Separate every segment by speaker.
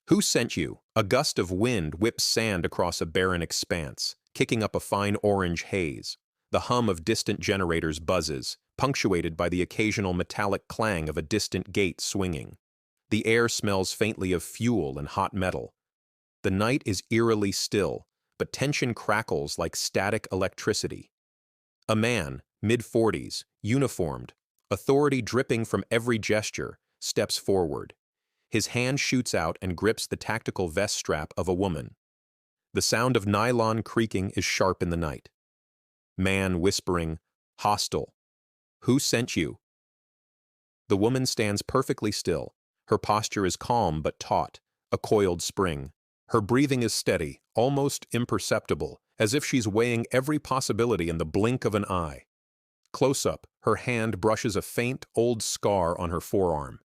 Speaker 1: Who sent you? A gust of wind whips sand across a barren expanse, kicking up a fine orange haze. The hum of distant generators buzzes, punctuated by the occasional metallic clang of a distant gate swinging. The air smells faintly of fuel and hot metal. The night is eerily still, but tension crackles like static electricity. A man, mid-40s, uniformed, authority dripping from every gesture, steps forward. His hand shoots out and grips the tactical vest strap of a woman. The sound of nylon creaking is sharp in the night. Man whispering, "Hostile. Who sent you?" The woman stands perfectly still. Her posture is calm but taut, a coiled spring. Her breathing is steady, almost imperceptible, as if she's weighing every possibility in the blink of an eye. Close up, her hand brushes a faint, old scar on her forearm.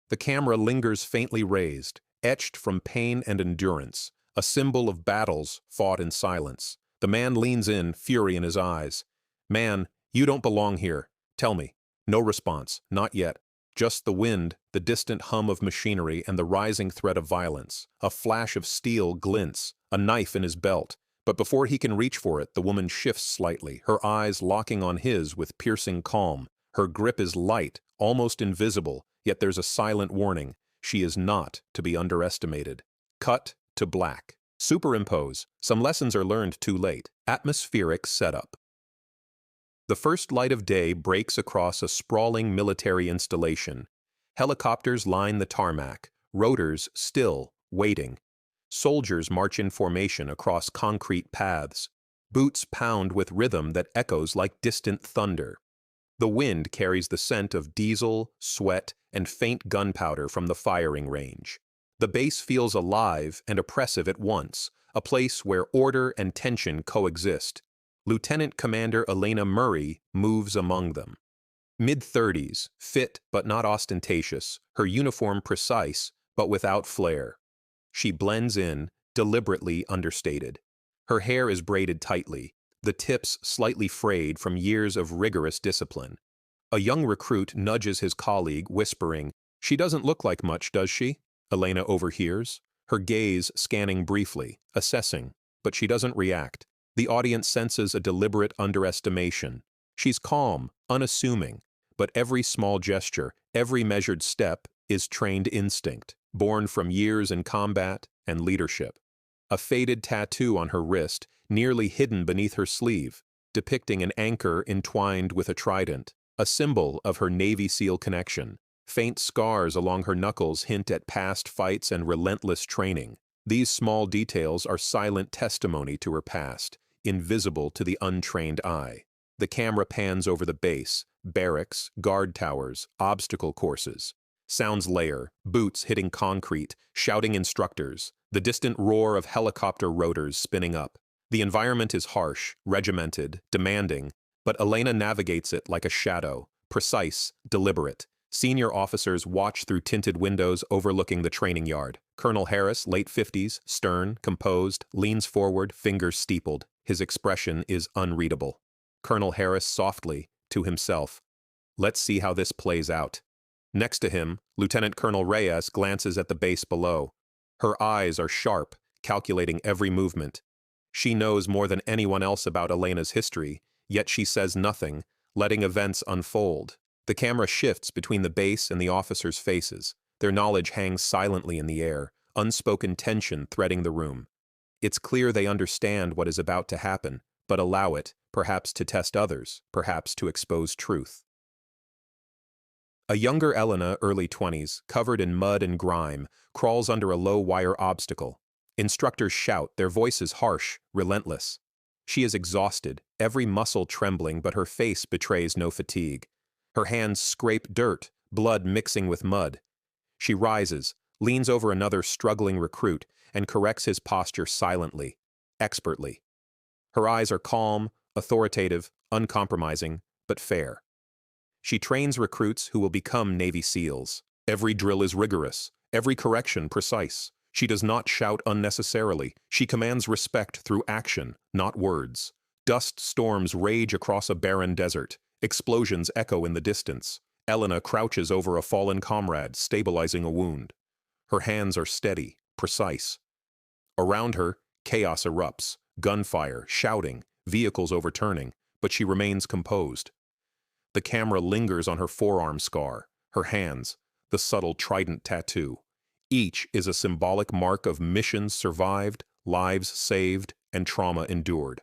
Speaker 1: The camera lingers faintly raised, etched from pain and endurance, a symbol of battles fought in silence. The man leans in, fury in his eyes. "Man, you don't belong here. Tell me." No response, not yet. Just the wind, the distant hum of machinery, and the rising threat of violence. A flash of steel glints, a knife in his belt. But before he can reach for it, the woman shifts slightly, her eyes locking on his with piercing calm. Her grip is light, almost invisible, yet there's a silent warning. She is not to be underestimated. Cut to black. Superimpose. Some lessons are learned too late. Atmospheric setup. The first light of day breaks across a sprawling military installation. Helicopters line the tarmac, rotors still, waiting. Soldiers march in formation across concrete paths. Boots pound with rhythm that echoes like distant thunder. The wind carries the scent of diesel, sweat, and faint gunpowder from the firing range. The base feels alive and oppressive at once, a place where order and tension coexist. Lieutenant Commander Elena Murray moves among them. Mid-30s, fit but not ostentatious, her uniform precise but without flair. She blends in, deliberately understated. Her hair is braided tightly, the tips slightly frayed from years of rigorous discipline. A young recruit nudges his colleague, whispering, "She doesn't look like much, does she?" Elena overhears, her gaze scanning briefly, assessing, but she doesn't react. The audience senses a deliberate underestimation. She's calm, unassuming, but every small gesture, every measured step is trained instinct, born from years in combat and leadership. A faded tattoo on her wrist, nearly hidden beneath her sleeve, depicting an anchor entwined with a trident, a symbol of her Navy SEAL connection. Faint scars along her knuckles hint at past fights and relentless training. These small details are silent testimony to her past, invisible to the untrained eye. The camera pans over the base, barracks, guard towers, obstacle courses. Sounds layer, boots hitting concrete, shouting instructors, the distant roar of helicopter rotors spinning up. The environment is harsh, regimented, demanding, but Elena navigates it like a shadow, precise, deliberate. Senior officers watch through tinted windows overlooking the training yard. Colonel Harris, late 50s, stern, composed, leans forward, fingers steepled. His expression is unreadable. Colonel Harris softly, to himself, "Let's see how this plays out." Next to him, Lieutenant Colonel Reyes glances at the base below. Her eyes are sharp, calculating every movement. She knows more than anyone else about Elena's history, yet she says nothing, letting events unfold. The camera shifts between the base and the officers' faces. Their knowledge hangs silently in the air, unspoken tension threading the room. It's clear they understand what is about to happen, but allow it, perhaps to test others, perhaps to expose truth. A younger Elena, early 20s, covered in mud and grime, crawls under a low-wire obstacle. Instructors shout, their voices harsh, relentless. She is exhausted, every muscle trembling, but her face betrays no fatigue. Her hands scrape dirt, blood mixing with mud. She rises, leans over another struggling recruit, and corrects his posture silently, expertly. Her eyes are calm, authoritative, uncompromising, but fair. She trains recruits who will become Navy SEALs. Every drill is rigorous, every correction precise. She does not shout unnecessarily. She commands respect through action, not words. Dust storms rage across a barren desert. Explosions echo in the distance. Elena crouches over a fallen comrade, stabilizing a wound. Her hands are steady, precise. Around her, chaos erupts, gunfire, shouting, vehicles overturning, but she remains composed. The camera lingers on her forearm scar, her hands, the subtle trident tattoo. Each is a symbolic mark of missions survived, lives saved, and trauma endured.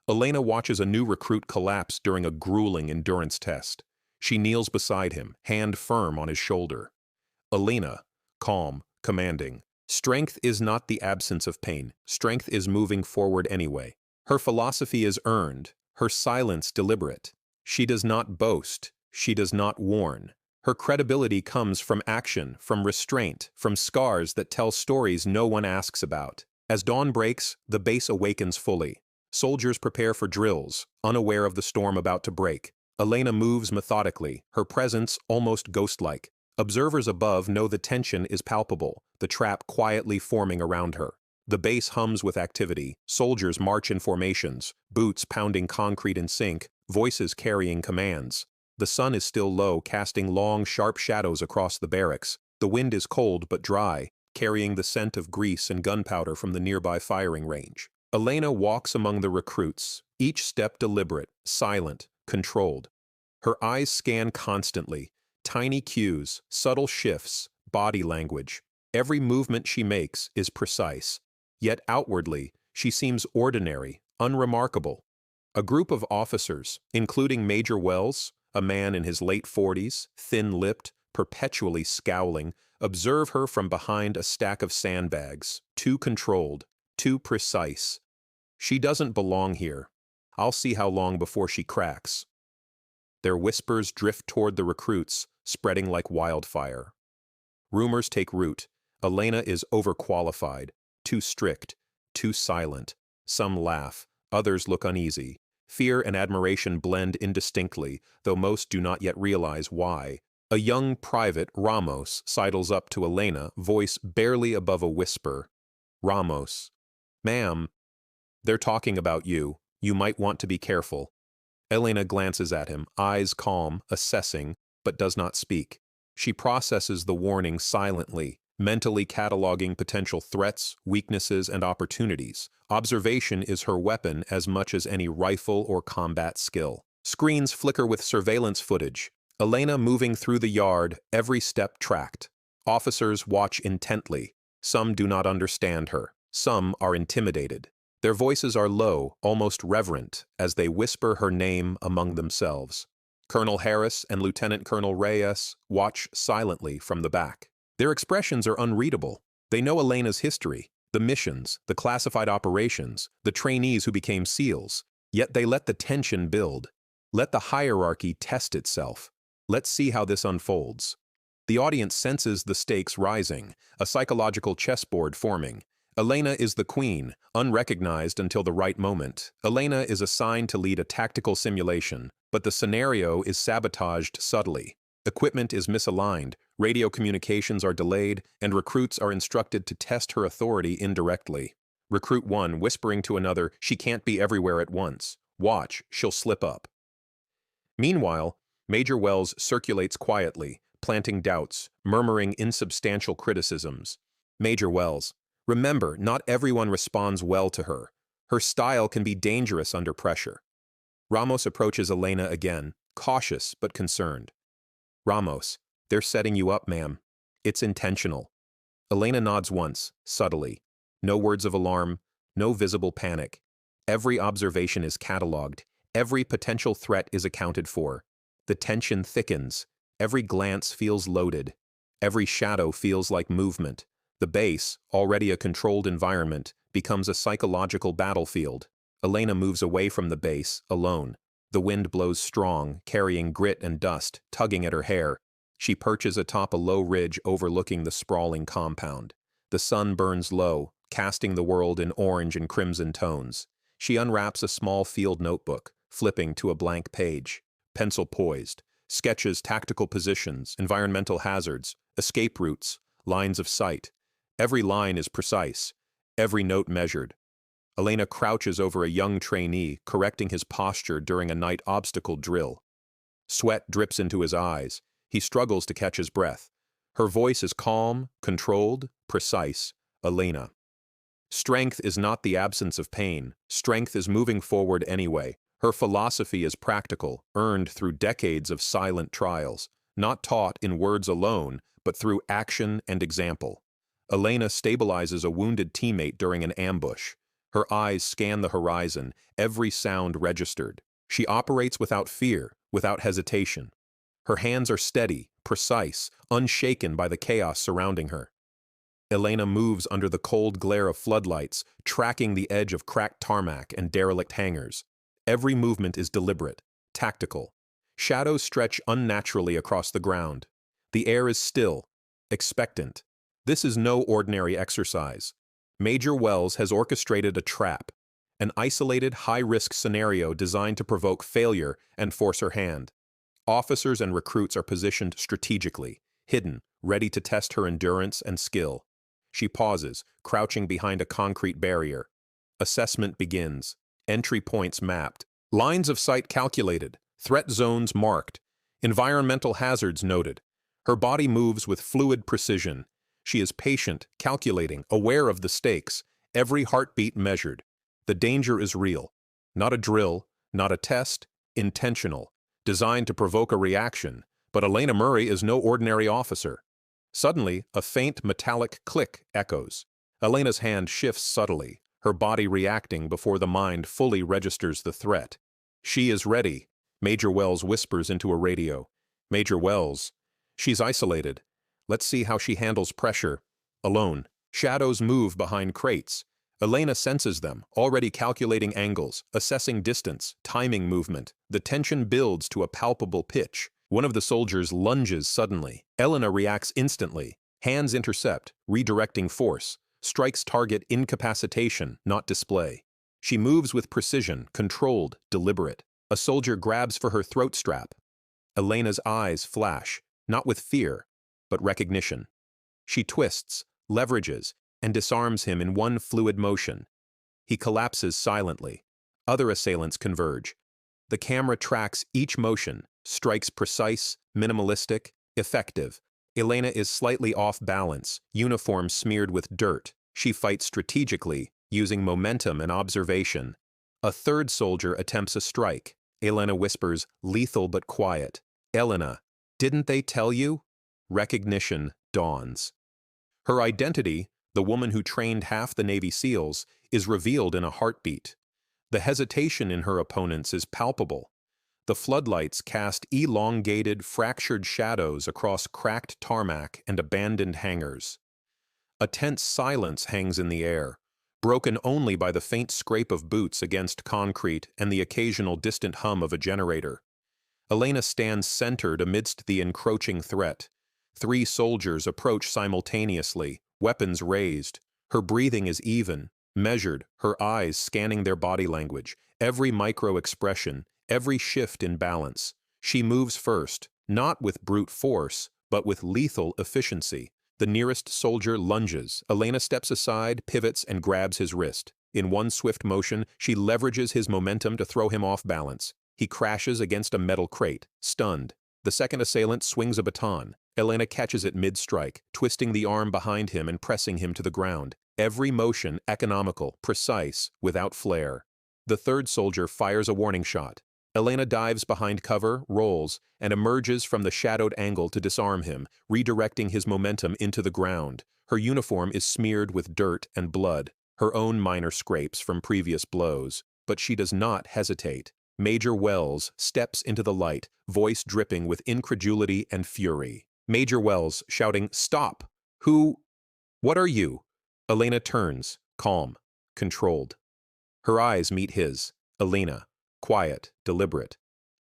Speaker 1: Elena watches a new recruit collapse during a grueling endurance test. She kneels beside him, hand firm on his shoulder. Elena, calm, commanding. Strength is not the absence of pain. Strength is moving forward anyway. Her philosophy is earned, her silence deliberate. She does not boast, she does not warn. Her credibility comes from action, from restraint, from scars that tell stories no one asks about. As dawn breaks, the base awakens fully. Soldiers prepare for drills, unaware of the storm about to break. Elena moves methodically, her presence almost ghost-like. Observers above know the tension is palpable, the trap quietly forming around her. The base hums with activity, soldiers march in formations, boots pounding concrete in sync, voices carrying commands. The sun is still low, casting long, sharp shadows across the barracks. The wind is cold but dry, carrying the scent of grease and gunpowder from the nearby firing range. Elena walks among the recruits, each step deliberate, silent, controlled. Her eyes scan constantly, tiny cues, subtle shifts, body language. Every movement she makes is precise. Yet outwardly, she seems ordinary, unremarkable. A group of officers, including Major Wells, a man in his late 40s, thin-lipped, perpetually scowling, observe her from behind a stack of sandbags, too controlled, too precise. She doesn't belong here. I'll see how long before she cracks. Their whispers drift toward the recruits, spreading like wildfire. Rumors take root. Elena is overqualified, too strict, too silent. Some laugh, others look uneasy. Fear and admiration blend indistinctly, though most do not yet realize why. A young private, Ramos, sidles up to Elena, voice barely above a whisper. Ramos. Ma'am. They're talking about you. You might want to be careful. Elena glances at him, eyes calm, assessing, but does not speak. She processes the warning silently, mentally cataloging potential threats, weaknesses, and opportunities. Observation is her weapon as much as any rifle or combat skill. Screens flicker with surveillance footage. Elena moving through the yard, every step tracked. Officers watch intently. Some do not understand her. Some are intimidated. Their voices are low, almost reverent, as they whisper her name among themselves. Colonel Harris and Lieutenant Colonel Reyes watch silently from the back. Their expressions are unreadable. They know Elena's history, the missions, the classified operations, the trainees who became SEALs. Yet they let the tension build. Let the hierarchy test itself. Let's see how this unfolds. The audience senses the stakes rising, a psychological chessboard forming. Elena is the queen, unrecognized until the right moment. Elena is assigned to lead a tactical simulation, but the scenario is sabotaged subtly. Equipment is misaligned, radio communications are delayed, and recruits are instructed to test her authority indirectly. Recruit 1 whispering to another, she can't be everywhere at once. Watch, she'll slip up. Meanwhile, Major Wells circulates quietly, planting doubts, murmuring insubstantial criticisms. Major Wells. Remember, not everyone responds well to her. Her style can be dangerous under pressure. Ramos approaches Elena again, cautious but concerned. Ramos, they're setting you up, ma'am. It's intentional. Elena nods once, subtly. No words of alarm, no visible panic. Every observation is catalogued. Every potential threat is accounted for. The tension thickens. Every glance feels loaded. Every shadow feels like movement. The base, already a controlled environment, becomes a psychological battlefield. Elena moves away from the base, alone. The wind blows strong, carrying grit and dust, tugging at her hair. She perches atop a low ridge overlooking the sprawling compound. The sun burns low, casting the world in orange and crimson tones. She unwraps a small field notebook, flipping to a blank page. Pencil poised. Sketches tactical positions, environmental hazards, escape routes, lines of sight. Every line is precise, every note measured. Elena crouches over a young trainee, correcting his posture during a night obstacle drill. Sweat drips into his eyes. He struggles to catch his breath. Her voice is calm, controlled, precise, Elena. Strength is not the absence of pain. Strength is moving forward anyway. Her philosophy is practical, earned through decades of silent trials, not taught in words alone, but through action and example. Elena stabilizes a wounded teammate during an ambush. Her eyes scan the horizon, every sound registered. She operates without fear, without hesitation. Her hands are steady, precise, unshaken by the chaos surrounding her. Elena moves under the cold glare of floodlights, tracking the edge of cracked tarmac and derelict hangars. Every movement is deliberate, tactical. Shadows stretch unnaturally across the ground. The air is still, expectant. This is no ordinary exercise. Major Wells has orchestrated a trap, an isolated, high-risk scenario designed to provoke failure and force her hand. Officers and recruits are positioned strategically, hidden, ready to test her endurance and skill. She pauses, crouching behind a concrete barrier. Assessment begins. Entry points mapped. Lines of sight calculated. Threat zones marked. Environmental hazards noted. Her body moves with fluid precision. She is patient, calculating, aware of the stakes, every heartbeat measured. The danger is real. Not a drill, not a test, intentional, designed to provoke a reaction. But Elena Murray is no ordinary officer. Suddenly, a faint metallic click echoes. Elena's hand shifts subtly, her body reacting before the mind fully registers the threat. She is ready, Major Wells whispers into a radio. Major Wells. She's isolated. Let's see how she handles pressure. Alone. Shadows move behind crates. Elena senses them, already calculating angles, assessing distance, timing movement. The tension builds to a palpable pitch. One of the soldiers lunges suddenly. Elena reacts instantly. Hands intercept, redirecting force. Strikes target incapacitation, not display. She moves with precision, controlled, deliberate. A soldier grabs for her throat strap. Elena's eyes flash, not with fear, but recognition. She twists, leverages, and disarms him in one fluid motion. He collapses silently. Other assailants converge. The camera tracks each motion, strikes precise, minimalistic, effective. Elena is slightly off balance, uniform smeared with dirt. She fights strategically, using momentum and observation. A third soldier attempts a strike. Elena whispers, lethal but quiet. Elena, didn't they tell you? Recognition dawns. Her identity, the woman who trained half the Navy SEALs, is revealed in a heartbeat. The hesitation in her opponents is palpable. The floodlights cast elongated, fractured shadows across cracked tarmac and abandoned hangars. A tense silence hangs in the air, broken only by the faint scrape of boots against concrete and the occasional distant hum of a generator. Elena stands centered amidst the encroaching threat. 3 soldiers approach simultaneously, weapons raised. Her breathing is even, measured, her eyes scanning their body language, every micro-expression, every shift in balance. She moves first, not with brute force, but with lethal efficiency. The nearest soldier lunges. Elena steps aside, pivots, and grabs his wrist. In one swift motion, she leverages his momentum to throw him off balance. He crashes against a metal crate, stunned. The second assailant swings a baton. Elena catches it mid-strike, twisting the arm behind him and pressing him to the ground. Every motion economical, precise, without flair. The third soldier fires a warning shot. Elena dives behind cover, rolls, and emerges from the shadowed angle to disarm him, redirecting his momentum into the ground. Her uniform is smeared with dirt and blood, her own minor scrapes from previous blows. But she does not hesitate. Major Wells steps into the light, voice dripping with incredulity and fury. Major Wells shouting, "Stop! Who? What are you?" Elena turns, calm, controlled. Her eyes meet his. Elena, quiet, deliberate.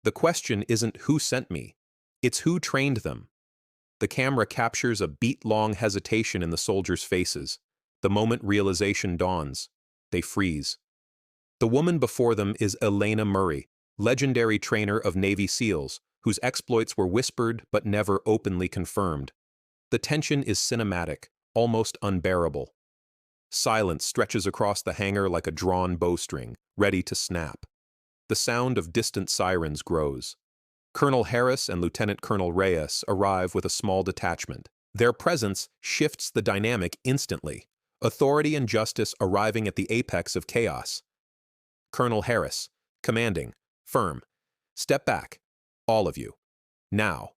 Speaker 1: The question isn't who sent me. It's who trained them. The camera captures a beat-long hesitation in the soldiers' faces. The moment realization dawns, they freeze. The woman before them is Elena Murray, legendary trainer of Navy SEALs, whose exploits were whispered but never openly confirmed. The tension is cinematic, almost unbearable. Silence stretches across the hangar like a drawn bowstring, ready to snap. The sound of distant sirens grows. Colonel Harris and Lieutenant Colonel Reyes arrive with a small detachment. Their presence shifts the dynamic instantly. Authority and justice arriving at the apex of chaos. Colonel Harris, commanding, firm. Step back, all of you. Now.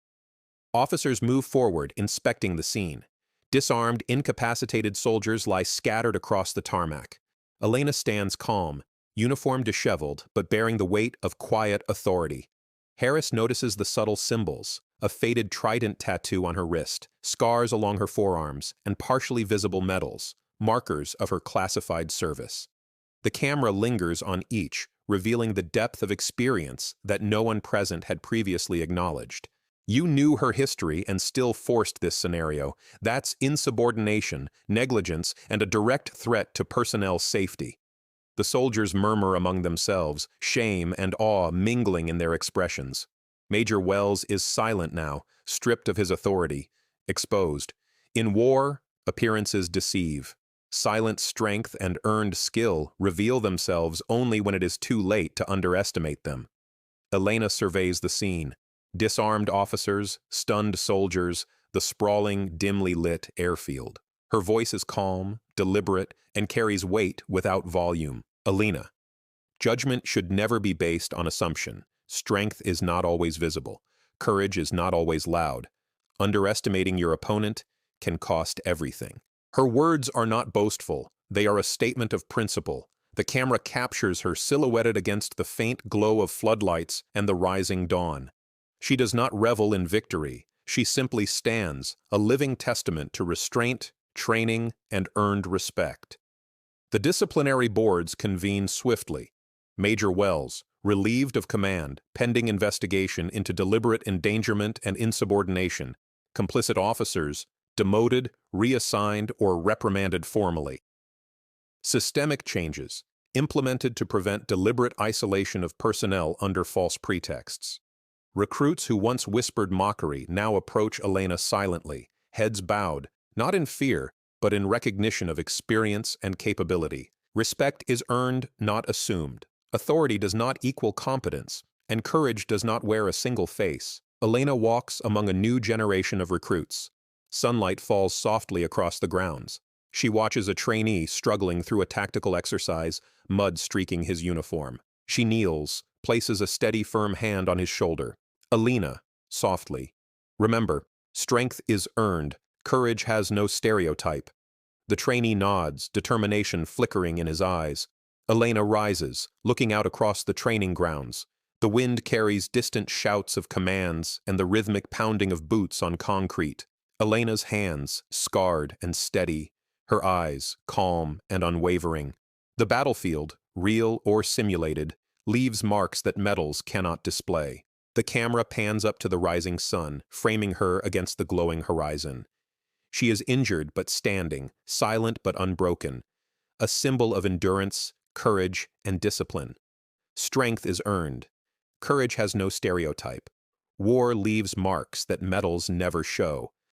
Speaker 1: Officers move forward, inspecting the scene. Disarmed, incapacitated soldiers lie scattered across the tarmac. Elena stands calm, uniform disheveled, but bearing the weight of quiet authority. Harris notices the subtle symbols, a faded trident tattoo on her wrist, scars along her forearms, and partially visible medals, markers of her classified service. The camera lingers on each, revealing the depth of experience that no one present had previously acknowledged. You knew her history and still forced this scenario. That's insubordination, negligence, and a direct threat to personnel safety. The soldiers murmur among themselves, shame and awe mingling in their expressions. Major Wells is silent now, stripped of his authority, exposed. In war, appearances deceive. Silent strength and earned skill reveal themselves only when it is too late to underestimate them. Elena surveys the scene. Disarmed officers, stunned soldiers, the sprawling, dimly lit airfield. Her voice is calm, deliberate, and carries weight without volume. Elena. Judgment should never be based on assumption. Strength is not always visible. Courage is not always loud. Underestimating your opponent can cost everything. Her words are not boastful. They are a statement of principle. The camera captures her silhouetted against the faint glow of floodlights and the rising dawn. She does not revel in victory. She simply stands, a living testament to restraint, training, and earned respect. The disciplinary boards convene swiftly. Major Wells, relieved of command, pending investigation into deliberate endangerment and insubordination. Complicit officers, demoted, reassigned, or reprimanded formally. Systemic changes, implemented to prevent deliberate isolation of personnel under false pretexts. Recruits who once whispered mockery now approach Elena silently, heads bowed, not in fear, but in recognition of experience and capability. Respect is earned, not assumed. Authority does not equal competence, and courage does not wear a single face. Elena walks among a new generation of recruits. Sunlight falls softly across the grounds. She watches a trainee struggling through a tactical exercise, mud streaking his uniform. She kneels, places a steady, firm hand on his shoulder. Elena, softly. Remember, strength is earned. Courage has no stereotype. The trainee nods, determination flickering in his eyes. Elena rises, looking out across the training grounds. The wind carries distant shouts of commands and the rhythmic pounding of boots on concrete. Elena's hands, scarred and steady, her eyes, calm and unwavering. The battlefield, real or simulated, leaves marks that medals cannot display. The camera pans up to the rising sun, framing her against the glowing horizon. She is injured but standing, silent but unbroken, a symbol of endurance, courage, and discipline. Strength is earned. Courage has no stereotype. War leaves marks that medals never show.